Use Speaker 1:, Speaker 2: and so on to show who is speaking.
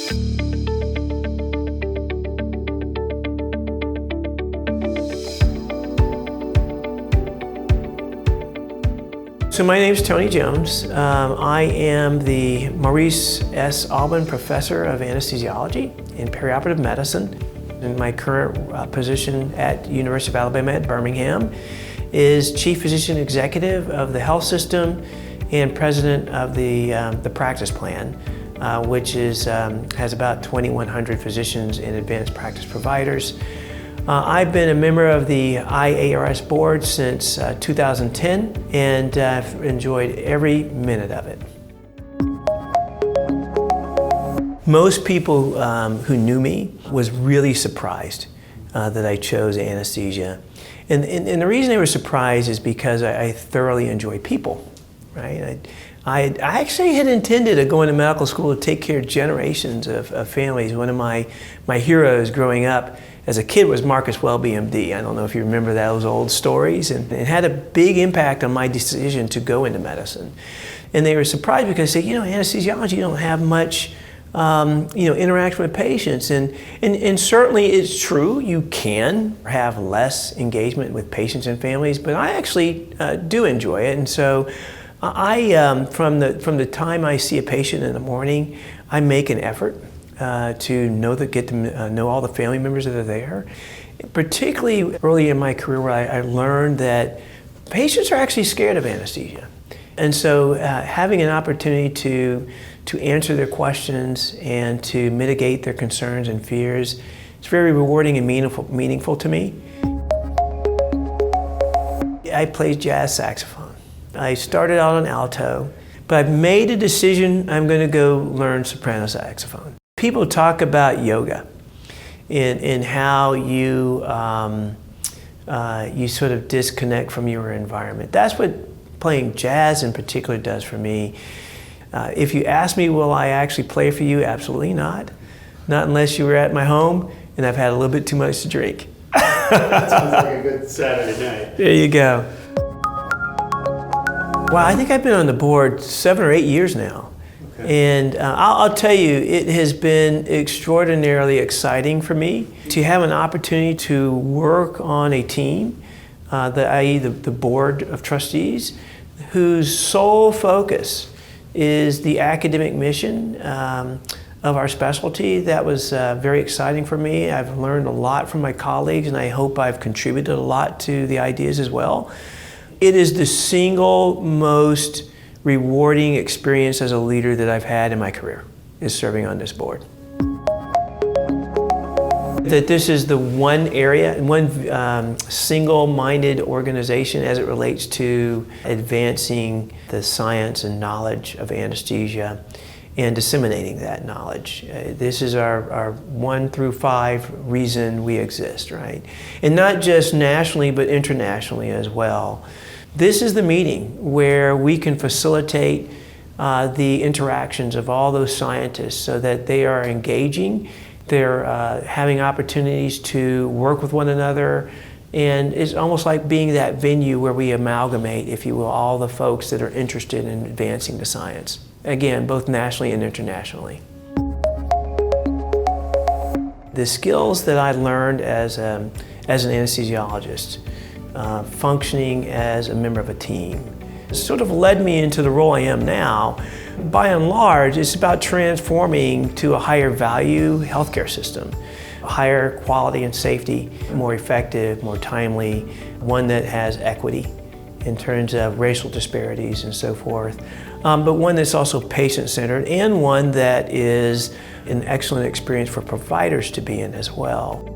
Speaker 1: So my name is Tony Jones. I am the Maurice S. Alban Professor of Anesthesiology and Perioperative Medicine. And my current position at University of Alabama at Birmingham is Chief Physician Executive of the health system and President of the practice plan, which has about 2,100 physicians and advanced practice providers. I've been a member of the IARS Board since 2010, and I've enjoyed every minute of it. Most people who knew me was really surprised that I chose anesthesia. And the reason they were surprised is because I thoroughly enjoy people, right? I actually had intended to go into medical school to take care of generations of families. One of my heroes growing up as a kid was Marcus Welby, MD. I don't know if you remember those old stories, and it had a big impact on my decision to go into medicine. And they were surprised because they said, anesthesiology, you don't have much interaction with patients. And certainly it's true, you can have less engagement with patients and families, but I actually do enjoy it. And so from the time I see a patient in the morning, I make an effort to get to know all the family members that are there. Particularly early in my career, where I learned that patients are actually scared of anesthesia. And so having an opportunity to answer their questions and to mitigate their concerns and fears, it's very rewarding and meaningful to me. I play jazz saxophone. I started out on alto, but I've made a decision I'm going to go learn soprano saxophone. People talk about yoga and how you sort of disconnect from your environment. That's what playing jazz in particular does for me. If you ask me, will I actually play for you? Absolutely not. Not unless you were at my home and I've had a little bit too much to drink.
Speaker 2: That sounds like a good Saturday night.
Speaker 1: There you go. Well, I think I've been on the board 7 or 8 years now. And I'll tell you, it has been extraordinarily exciting for me to have an opportunity to work on a team, i.e. the Board of Trustees, whose sole focus is the academic mission of our specialty. That was very exciting for me. I've learned a lot from my colleagues, and I hope I've contributed a lot to the ideas as well. It is the single most rewarding experience as a leader that I've had in my career, is serving on this board. That this is the one area, one single-minded organization as it relates to advancing the science and knowledge of anesthesia and disseminating that knowledge. This is our 1 through 5 reason we exist, right? And not just nationally, but internationally as well. This is the meeting where we can facilitate the interactions of all those scientists so that they are engaging, they're having opportunities to work with one another, and it's almost like being that venue where we amalgamate, if you will, all the folks that are interested in advancing the science. Again, both nationally and internationally. The skills that I learned as an anesthesiologist, functioning as a member of a team, sort of led me into the role I am now. By and large, it's about transforming to a higher value healthcare system, a higher quality and safety, more effective, more timely, one that has equity in terms of racial disparities and so forth, but one that's also patient-centered and one that is an excellent experience for providers to be in as well.